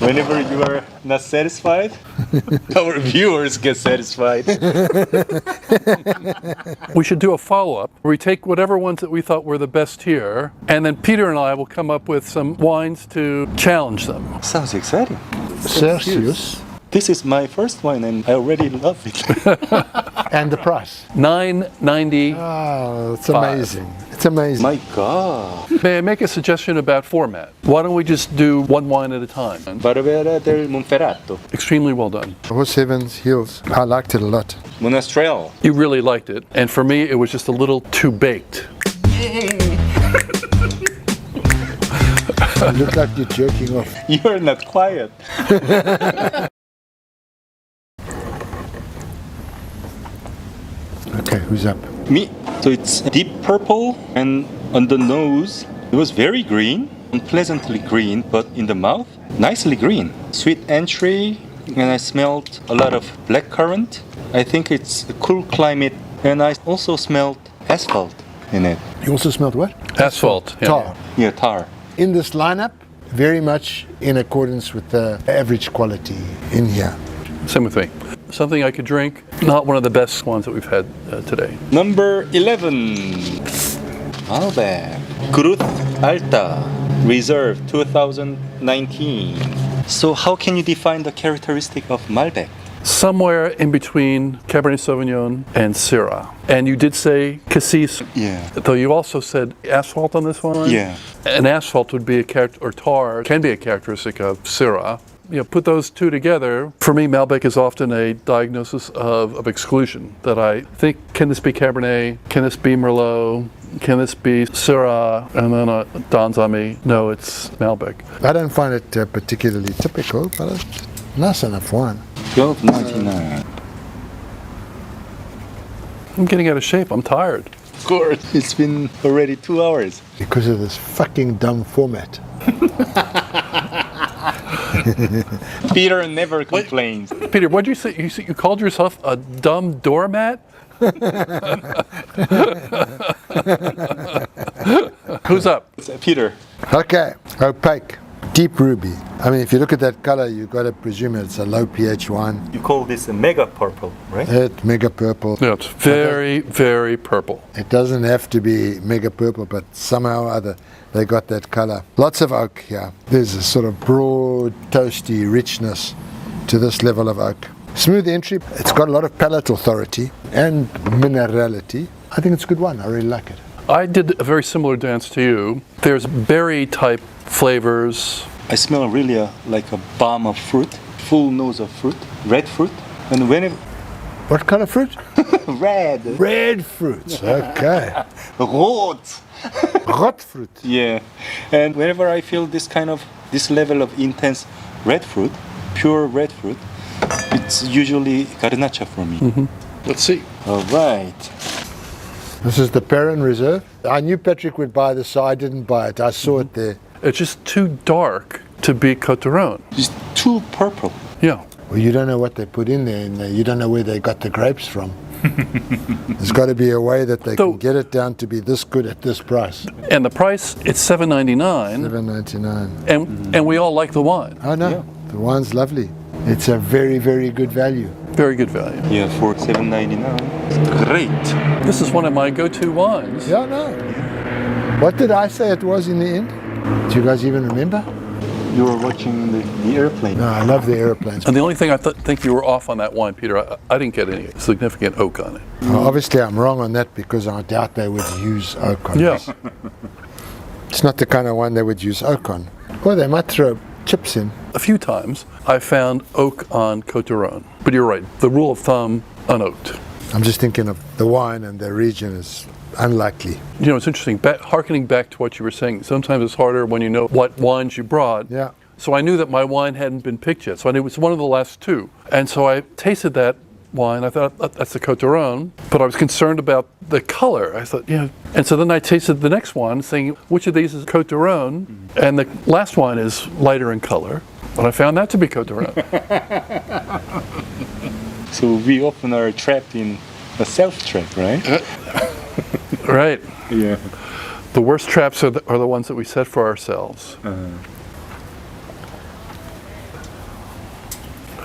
Whenever you are not satisfied, our viewers get satisfied. We should do a follow-up where we take whatever ones that we thought were the best here, and then Peter and I will come up with some wines to challenge them. Sounds exciting. Celsius. This is my first wine and I already love it. And the price. $9.90. Oh, it's amazing. It's amazing. My God. May I make a suggestion about format? Why don't we just do one wine at a time? Barbera del Monferrato. Extremely well done. Horse Heaven's Heels. I liked it a lot. Monastrell. You really liked it, and for me it was just a little too baked. You look like you're jerking off. You're not quiet. Okay, who's up? Me. So it's deep purple and on the nose it was very green, unpleasantly green, but in the mouth nicely green. Sweet entry, and I smelled a lot of blackcurrant. I think it's a cool climate, and I also smelled asphalt in it. You also smelled what? Asphalt. Yeah. Tar. Yeah, tar. In this lineup, very much in accordance with the average quality in here. Same with me. Something I could drink, not one of the best ones that we've had today. Number 11. Malbec. Cruz Alta. Reserve 2019. So how can you define the characteristic of Malbec? Somewhere in between Cabernet Sauvignon and Syrah. And you did say cassis, Yeah. though you also said asphalt on this one? Yeah. An asphalt would be a character, or tar can be a characteristic of Syrah. You know, put those two together. For me, Malbec is often a diagnosis of exclusion. That I think, can this be Cabernet? Can this be Merlot? Can this be Syrah? And then it dawns on me, no, it's Malbec. I don't find it particularly typical, but it's nice enough wine. $12.99. I'm getting out of shape. I'm tired. Of course. It's been already 2 hours. Because of this fucking dumb format. Peter never complains. Peter, what did you say? You called yourself a dumb doormat? Who's up? Peter. Okay, opaque, deep ruby. I mean, if you look at that color, you've got to presume it's a low pH wine. You call this a mega purple, right? It's mega purple. Yeah, it's very, very purple. It doesn't have to be mega purple, but somehow or other they got that color. Lots of oak here. There's a sort of broad, toasty richness to this level of oak. Smooth entry. It's got a lot of palate authority and minerality. I think it's a good one. I really like it. I did a very similar dance to you. There's berry type flavors. I smell really like a bomb of fruit, full nose of fruit, red fruit. And whenever... What kind of fruit? Red. Red fruits. Okay. Rot. Rot fruit. Yeah. And whenever I feel this level of intense red fruit, pure red fruit, it's usually Garnacha for me. Mm-hmm. Let's see. All right. This is the Perrin Reserve. I knew Patrick would buy this, so I didn't buy it. I saw it there. It's just too dark to be Côte d'Aron. It's too purple. Yeah. Well, you don't know what they put in there, and you don't know where they got the grapes from. There's got to be a way that they can get it down to be this good at this price. And the price, it's $7.99. $7.99. And we all like the wine. Oh no, Yeah. The wine's lovely. It's a very, very good value. Very good value. Yeah, for $7.99. Great. This is one of my go-to wines. Yeah, no. What did I say it was in the end? Do you guys even remember? You were watching the airplane. No, I love the airplanes. And the only thing I think you were off on that wine, Peter, I didn't get any significant oak on it. Obviously, I'm wrong on that because I doubt they would use oak on Yeah. this. It's not the kind of one they would use oak on. Or they might throw chips in. A few times I found oak on Côte d'Aron. But you're right, the rule of thumb, unoaked. I'm just thinking of the wine and the region is unlikely. You know, it's interesting, hearkening back to what you were saying, sometimes it's harder when you know what wines you brought. Yeah. So I knew that my wine hadn't been picked yet, so I knew it was one of the last two. And so I tasted that wine, I thought, that's the Côte d'Aron, but I was concerned about the color. I thought, yeah. And so then I tasted the next one, saying, which of these is Côte d'Aron? And the last one is lighter in color, but I found that to be Côte d'Aron. So we often are trapped in a self-trap, right? Right. Yeah. The worst traps are the ones that we set for ourselves.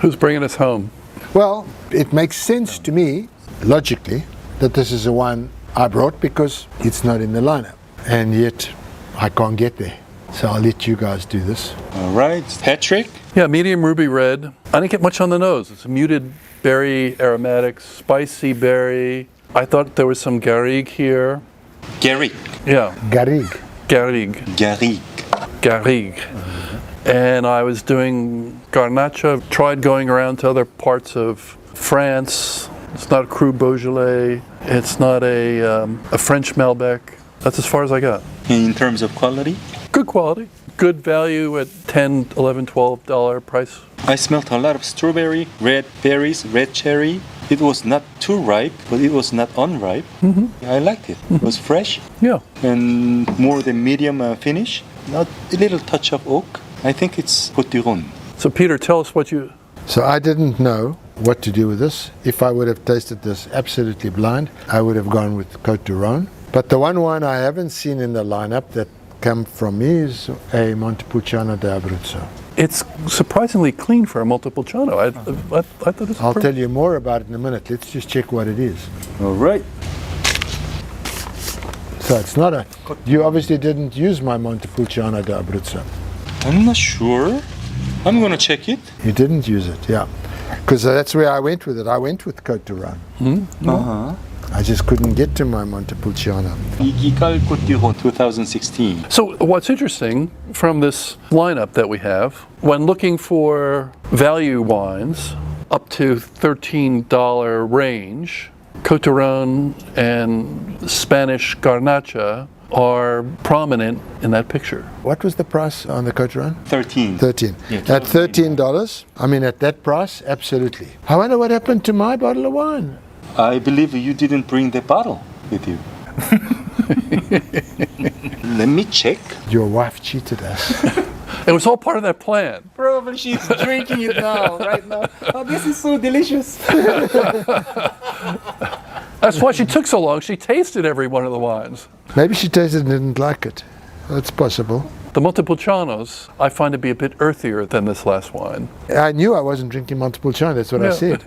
Who's bringing us home? Well, it makes sense to me, logically, that this is a wine I brought because it's not in the lineup. And yet, I can't get there. So I'll let you guys do this. All right, Patrick. Yeah, medium ruby red. I didn't get much on the nose. It's a muted berry aromatics, spicy berry. I thought there was some garrigue here. Garrigue. Yeah, Garrigue. garrigue. Garrigue. Garrigue. And I was doing Garnacha. Tried going around to other parts of France. It's not a Cru Beaujolais. It's not a French Malbec. That's as far as I got. In terms of quality, Good quality. Good value at $10, $11, $12 price. I smelled a lot of strawberry, red berries, red cherry. It was not too ripe, but it was not unripe. I liked it. It was fresh Yeah. and more than medium finish. Not a little touch of oak. I think it's Côte du Rhône. So Peter, tell us what you... So I didn't know what to do with this. If I would have tasted this absolutely blind, I would have gone with Côte du Rhône. But the one wine I haven't seen in the lineup that come from me is a Montepulciano d'Abruzzo. It's surprisingly clean for a Montepulciano. I thought it was I'll tell you more about it in a minute. Let's just check what it is. All right. So it's not a... You obviously didn't use my Montepulciano d'Abruzzo. I'm not sure. I'm gonna check it. You didn't use it, yeah. Because that's where I went with it. I went with Côte du Rhône. I just couldn't get to my Montepulciano. Igigal Côte du Rhône 2016. So what's interesting from this lineup that we have, when looking for value wines up to $13 range, Côte du Rhône and Spanish Garnacha are prominent in that picture. What was the price on the Côte du Rhône? 13. 13. Yeah, At $13, I mean at that price, absolutely. I wonder what happened to my bottle of wine. I believe you didn't bring the bottle with you. Let me check. Your wife cheated us. It was all part of that plan. Probably she's drinking it now, right now. Oh, this is so delicious. That's why she took so long. She tasted every one of the wines. Maybe she tasted and didn't like it. That's possible. The Montepulcianos I find to be a bit earthier than this last wine. I knew I wasn't drinking Montepulciano, that's what I said.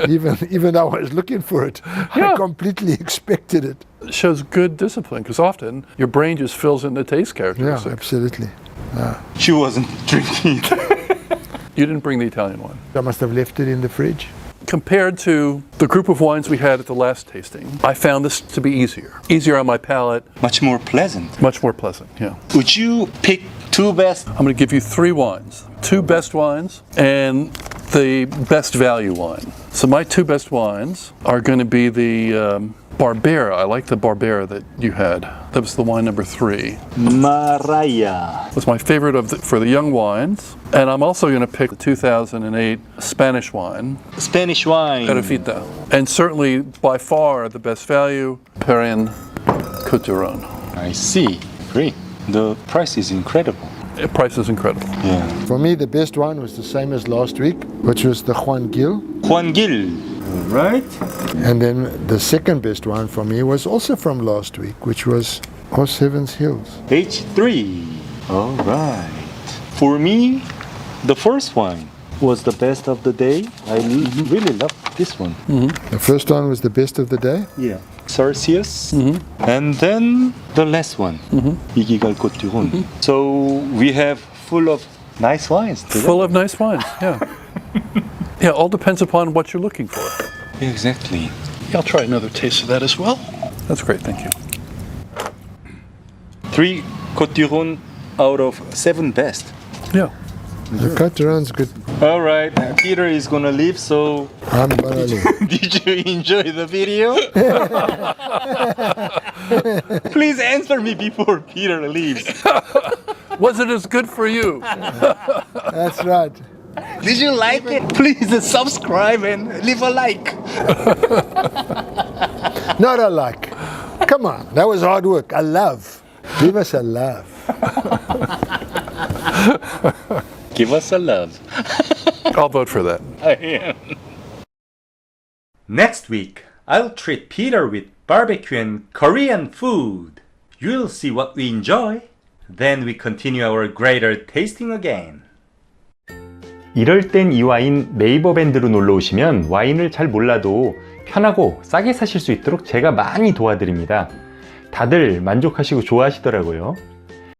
Even though I was looking for it, Yeah. I completely expected it. It shows good discipline because often your brain just fills in the taste Yeah, characteristics. absolutely. She wasn't drinking it. You didn't bring the Italian one. I must have left it in the fridge. Compared to the group of wines we had at the last tasting, I found this to be easier. Easier on my palate, Much more pleasant. much more pleasant, yeah. Would you pick two best? I'm going to give you 3 wines. 2 best wines and the best value wine. So my 2 best wines are going to be the Barbera. I like the Barbera that you had. That was the wine number 3. Maraya. It was my favorite for the young wines. And I'm also going to pick the 2008 Spanish wine, Spanish wine. Perafita. And certainly, by far, the best value, Perrin Côte du Rhône. I see. Great. The price is incredible. The price is incredible. Yeah. For me, the best one was the same as last week, which was the Juan Gil. Juan Gil. All right. And then the second best one for me was also from last week, which was Os Heavens Hills. H3. All right. For me, the first one was the best of the day. I really loved this one. The first one was the best of the day. Yeah. Celsius. And then the last one, Igigal Côte du Rhône. So we have full of nice wines today. Full of nice wines, yeah. Yeah, all depends upon what you're looking for. Exactly. I'll try another taste of that as well. That's great, thank you. 3 Côte du Rhône out of 7 best. Yeah. The Côte du Rhône's good. All right, Peter is gonna leave, so I'm gonna leave. did you enjoy the video? Please answer me before Peter leaves. Was it as good for you? That's right. Did you like it? Please subscribe and leave a like. Not a like. Come on, that was hard work. A love. Give us a love. Give us a love. I'll vote for that. I am. Next week, I'll treat Peter with barbecue and Korean food. You'll see what we enjoy. Then we continue our greater tasting again. 이럴 땐 이 와인 네이버 밴드로 놀러 오시면 와인을 잘 몰라도 편하고 싸게 사실 수 있도록 제가 많이 도와드립니다. 다들 만족하시고 좋아하시더라고요.